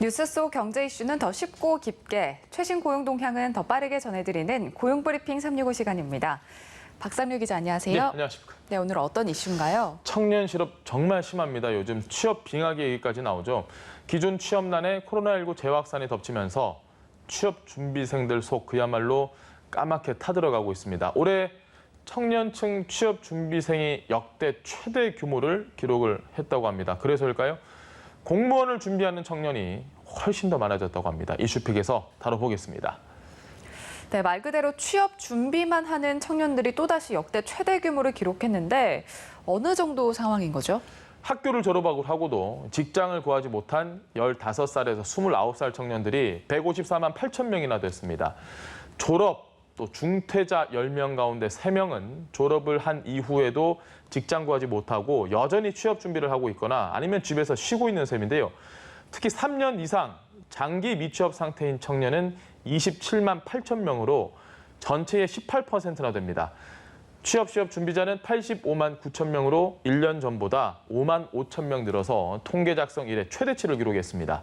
뉴스 속 경제 이슈는 더 쉽고 깊게, 최신 고용 동향은 더 빠르게 전해드리는 고용브리핑 365 시간입니다. 박삼류 기자 안녕하세요. 네, 안녕하십니까. 네, 오늘 어떤 이슈인가요? 청년 실업 정말 심합니다. 요즘 취업 빙하기 얘기까지 나오죠. 기존 취업난에 코로나19 재확산이 덮치면서 취업 준비생들 속 그야말로 까맣게 타들어가고 있습니다. 올해 청년층 취업 준비생이 역대 최대 규모를 기록을 했다고 합니다. 그래서일까요? 공무원을 준비하는 청년이 훨씬 더 많아졌다고 합니다. 이슈픽에서 다뤄보겠습니다. 네, 말 그대로 취업 준비만 하는 청년들이 또다시 역대 최대 규모를 기록했는데 어느 정도 상황인 거죠? 학교를 졸업하고도 직장을 구하지 못한 15살에서 29살 청년들이 154만 8천 명이나 됐습니다. 졸업, 또 중퇴자 10명 가운데 3명은 졸업을 한 이후에도 직장 구하지 못하고 여전히 취업 준비를 하고 있거나 아니면 집에서 쉬고 있는 셈인데요. 특히 3년 이상 장기 미취업 상태인 청년은 27만 8천 명으로 전체의 18%나 됩니다. 취업 시험 준비자는 85만 9천 명으로 1년 전보다 5만 5천 명 늘어서 통계 작성 이래 최대치를 기록했습니다.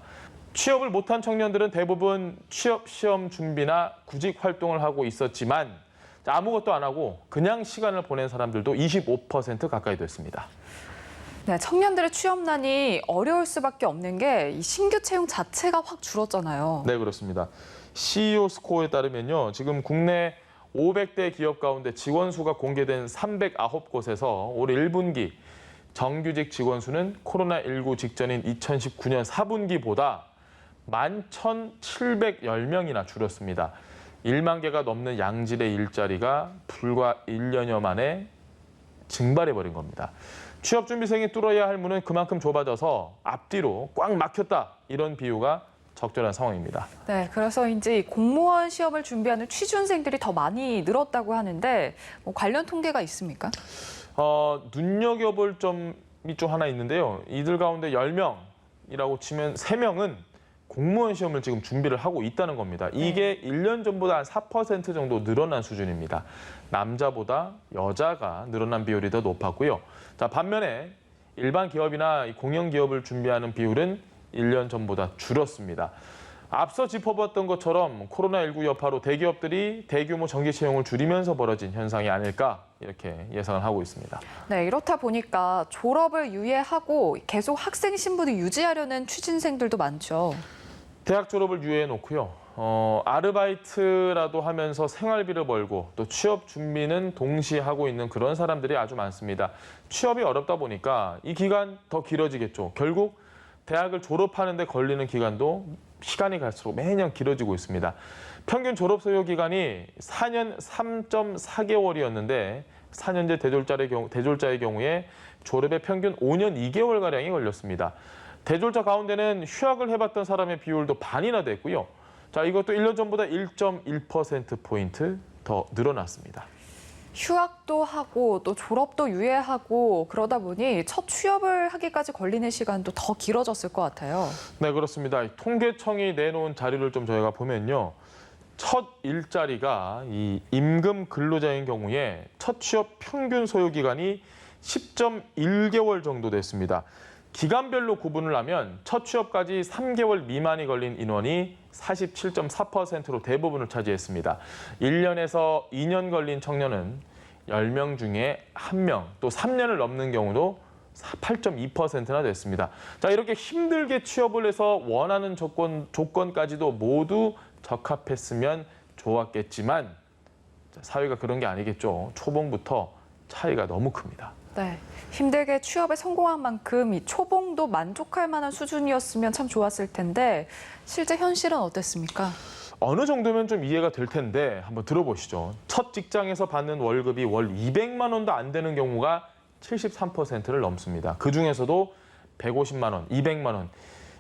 취업을 못한 청년들은 대부분 취업 시험 준비나 구직 활동을 하고 있었지만 아무것도 안 하고 그냥 시간을 보낸 사람들도 25% 가까이 됐습니다. 네, 청년들의 취업난이 어려울 수밖에 없는 게 이 신규 채용 자체가 확 줄었잖아요. 네, 그렇습니다. CEO 스코어에 따르면요, 지금 국내 500대 기업 가운데 직원 수가 공개된 309곳에서 올해 1분기 정규직 직원 수는 코로나19 직전인 2019년 4분기보다 11,710명이나 줄었습니다. 1만 개가 넘는 양질의 일자리가 불과 1년여 만에 증발해버린 겁니다. 취업준비생이 뚫어야 할 문은 그만큼 좁아져서 앞뒤로 꽉 막혔다, 이런 비유가 적절한 상황입니다. 네, 그래서인지 공무원 시험을 준비하는 취준생들이 더 많이 늘었다고 하는데 관련 통계가 있습니까? 눈여겨볼 점이 좀 하나 있는데요. 이들 가운데 10명이라고 치면 3명은 공무원 시험을 지금 준비를 하고 있다는 겁니다. 이게 1년 전보다 한 4% 정도 늘어난 수준입니다. 남자보다 여자가 늘어난 비율이 더 높았고요. 자, 반면에 일반 기업이나 공영 기업을 준비하는 비율은 1년 전보다 줄었습니다. 앞서 짚어봤던 것처럼 코로나19 여파로 대기업들이 대규모 정기 채용을 줄이면서 벌어진 현상이 아닐까, 이렇게 예상을 하고 있습니다. 네, 이렇다 보니까 졸업을 유예하고 계속 학생 신분을 유지하려는 취준생들도 많죠. 대학 졸업을 유예해 놓고요. 아르바이트라도 하면서 생활비를 벌고 또 취업 준비는 동시에 하고 있는 그런 사람들이 아주 많습니다. 취업이 어렵다 보니까 이 기간 더 길어지겠죠. 결국 대학을 졸업하는 데 걸리는 기간도 시간이 갈수록 매년 길어지고 있습니다. 평균 졸업 소요 기간이 4년 3.4개월이었는데 4년제 대졸자의 경우에 졸업에 평균 5년 2개월가량이 걸렸습니다. 대졸자 가운데는 휴학을 해봤던 사람의 비율도 반이나 됐고요. 자, 이것도 1년 전보다 1.1%포인트 더 늘어났습니다. 휴학도 하고 또 졸업도 유예하고 그러다 보니 첫 취업을 하기까지 걸리는 시간도 더 길어졌을 것 같아요. 네, 그렇습니다. 통계청이 내놓은 자료를 좀 저희가 보면요. 첫 일자리가 이 임금 근로자인 경우에 첫 취업 평균 소요 기간이 10.1개월 정도 됐습니다. 기간별로 구분을 하면 첫 취업까지 3개월 미만이 걸린 인원이 47.4%로 대부분을 차지했습니다. 1년에서 2년 걸린 청년은 10명 중에 1명, 또 3년을 넘는 경우도 8.2%나 됐습니다. 자, 이렇게 힘들게 취업을 해서 원하는 조건까지도 모두 적합했으면 좋았겠지만 사회가 그런 게 아니겠죠. 초봉부터 차이가 너무 큽니다. 네, 힘들게 취업에 성공한 만큼 이 초봉도 만족할 만한 수준이었으면 참 좋았을 텐데 실제 현실은 어땠습니까? 어느 정도면 좀 이해가 될 텐데 한번 들어보시죠. 첫 직장에서 받는 월급이 월 200만 원도 안 되는 경우가 73%를 넘습니다. 그중에서도 150만 원, 200만 원,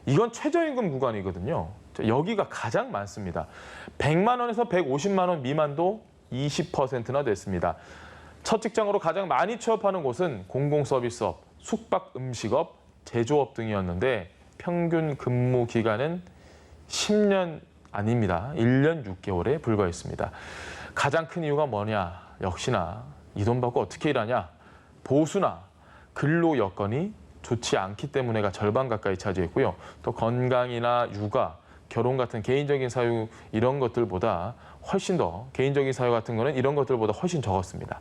이건 최저임금 구간이거든요. 여기가 가장 많습니다. 100만 원에서 150만 원 미만도 20%나 됐습니다. 첫 직장으로 가장 많이 취업하는 곳은 공공서비스업, 숙박 음식업, 제조업 등이었는데 평균 근무 기간은 10년 아닙니다. 1년 6개월에 불과했습니다. 가장 큰 이유가 뭐냐? 역시나 이 돈 받고 어떻게 일하냐? 보수나 근로 여건이 좋지 않기 때문에가 절반 가까이 차지했고요. 또 건강이나 육아, 결혼 같은 개인적인 사유 이런 것들보다 훨씬 더 개인적인 사유 같은 거는 이런 것들보다 훨씬 적었습니다.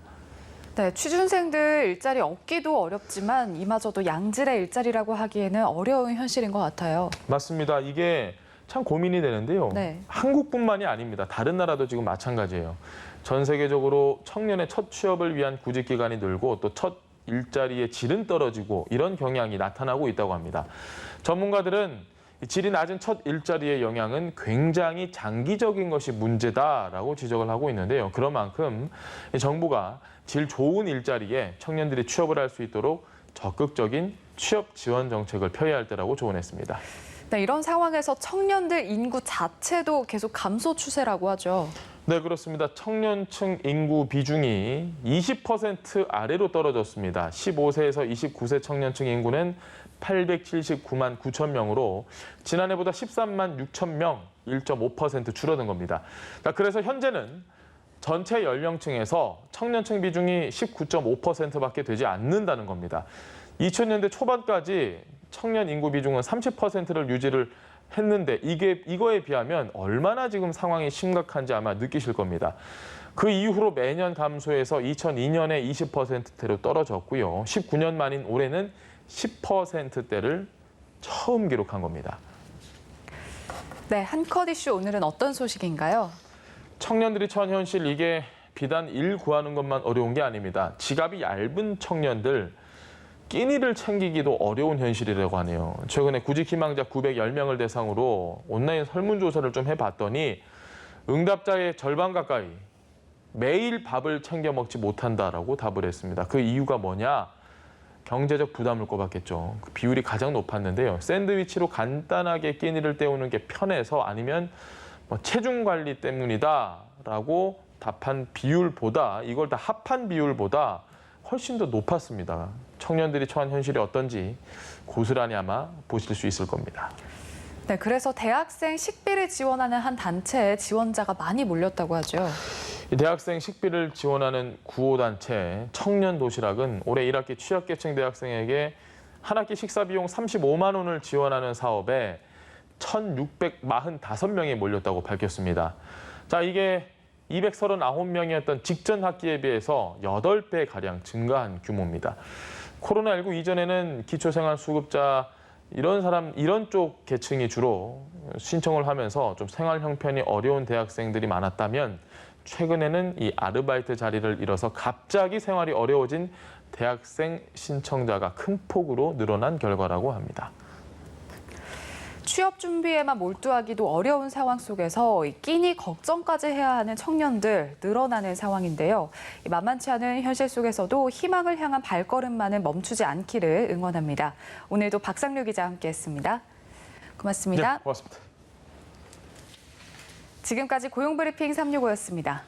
네, 취준생들 일자리 얻기도 어렵지만 이마저도 양질의 일자리라고 하기에는 어려운 현실인 것 같아요. 맞습니다. 이게 참 고민이 되는데요. 네. 한국뿐만이 아닙니다. 다른 나라도 지금 마찬가지예요. 전 세계적으로 청년의 첫 취업을 위한 구직 기간이 늘고 또 첫 일자리의 질은 떨어지고 이런 경향이 나타나고 있다고 합니다. 전문가들은 질이 낮은 첫 일자리의 영향은 굉장히 장기적인 것이 문제다라고 지적을 하고 있는데요. 그런 만큼 정부가 질 좋은 일자리에 청년들이 취업을 할 수 있도록 적극적인 취업 지원 정책을 펴야 할 때라고 조언했습니다. 네, 이런 상황에서 청년들 인구 자체도 계속 감소 추세라고 하죠. 네, 그렇습니다. 청년층 인구 비중이 20% 아래로 떨어졌습니다. 15세에서 29세 청년층 인구는 879만 9천 명으로 지난해보다 13만 6천 명, 1.5% 줄어든 겁니다. 그래서 현재는 전체 연령층에서 청년층 비중이 19.5%밖에 되지 않는다는 겁니다. 2000년대 초반까지 청년 인구 비중은 30%를 유지를 했는데 이거에 비하면 얼마나 지금 상황이 심각한지 아마 느끼실 겁니다. 그 이후로 매년 감소해서 2002년에 20%대로 떨어졌고요. 19년 만인 올해는 10%대를 처음 기록한 겁니다. 네, 한컷 이슈 오늘은 어떤 소식인가요? 청년들이 처한 현실 이게 비단 일 구하는 것만 어려운 게 아닙니다. 지갑이 얇은 청년들 끼니를 챙기기도 어려운 현실이라고 하네요. 최근에 구직 희망자 910명을 대상으로 온라인 설문조사를 좀 해봤더니 응답자의 절반 가까이 매일 밥을 챙겨 먹지 못한다라고 답을 했습니다. 그 이유가 뭐냐? 경제적 부담을 꼽았겠죠. 그 비율이 가장 높았는데요. 샌드위치로 간단하게 끼니를 때우는 게 편해서 아니면 체중 관리 때문이다라고 답한 비율보다 이걸 다 합한 비율보다 훨씬 더 높았습니다. 청년들이 처한 현실이 어떤지 고스란히 아마 보실 수 있을 겁니다. 네, 그래서 대학생 식비를 지원하는 한 단체에 지원자가 많이 몰렸다고 하죠. 이 대학생 식비를 지원하는 구호단체 청년도시락은 올해 1학기 취약계층 대학생에게 한 학기 식사 비용 35만 원을 지원하는 사업에 1,645명이 몰렸다고 밝혔습니다. 자, 이게 239명이었던 직전 학기에 비해서 8배가량 증가한 규모입니다. 코로나19 이전에는 기초생활수급자 이런 쪽 계층이 주로 신청을 하면서 좀 생활 형편이 어려운 대학생들이 많았다면 최근에는 이 아르바이트 자리를 잃어서 갑자기 생활이 어려워진 대학생 신청자가 큰 폭으로 늘어난 결과라고 합니다. 취업 준비에만 몰두하기도 어려운 상황 속에서 끼니 걱정까지 해야 하는 청년들 늘어나는 상황인데요. 만만치 않은 현실 속에서도 희망을 향한 발걸음만은 멈추지 않기를 응원합니다. 오늘도 박상류 기자와 함께했습니다. 고맙습니다. 네, 고맙습니다. 지금까지 고용브리핑 365였습니다.